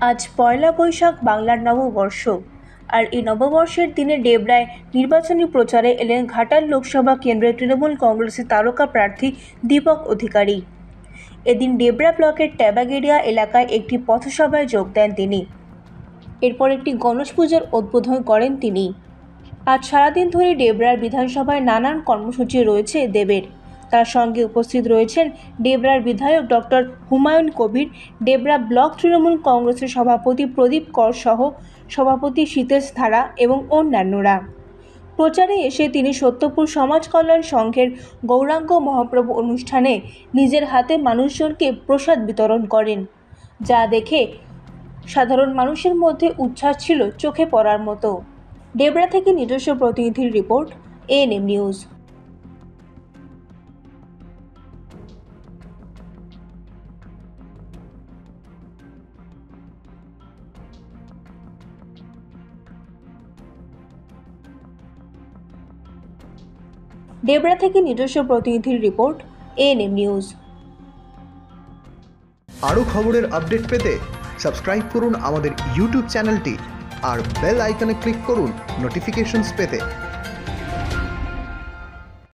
আজ পয়লা বৈশাখ বাংলার নববর্ষ। আর এই নববর্ষের দিনে ডেবরায় নির্বাচনী প্রচারে এলেন ঘাটাল লোকসভা কেন্দ্রের তৃণমূল কংগ্রেসের তারকা প্রার্থী দীপক অধিকারী। এদিন ডেবরা ব্লকের ট্যাবাগেরিয়া এলাকায় একটি পথসভায় যোগ দেন তিনি। এরপর একটি গণেশ পুজোর উদ্বোধন করেন তিনি। আজ সারাদিন ধরে ডেবরার বিধানসভায় নানান কর্মসূচি রয়েছে দেবের। তার সঙ্গে উপস্থিত রয়েছেন ডেবরার বিধায়ক ডক্টর হুমায়ুন কবির, ডেবরা ব্লক তৃণমূল কংগ্রেসের সভাপতি প্রদীপ কর সহ সভাপতি সীতেশ ধারা এবং অন্যান্যরা। প্রচারে এসে তিনি সত্যপুর সমাজ কল্যাণ সংঘের গৌরাঙ্গ মহাপ্রভু অনুষ্ঠানে নিজের হাতে মানুষজনকে প্রসাদ বিতরণ করেন, যা দেখে সাধারণ মানুষের মধ্যে উচ্ছ্বাস ছিল চোখে পড়ার মতো। ডেবরা থেকে নিজস্ব প্রতিনিধির রিপোর্ট, এএনএম নিউজ। ডেবরা থেকে নিজস্ব প্রতিনিধির রিপোর্ট, এএনএম নিউজ। আরও খবরের আপডেট পেতে সাবস্ক্রাইব করুন আমাদের ইউটিউব চ্যানেলটি আর বেল আইকনে ক্লিক করুন নোটিফিকেশনস পেতে।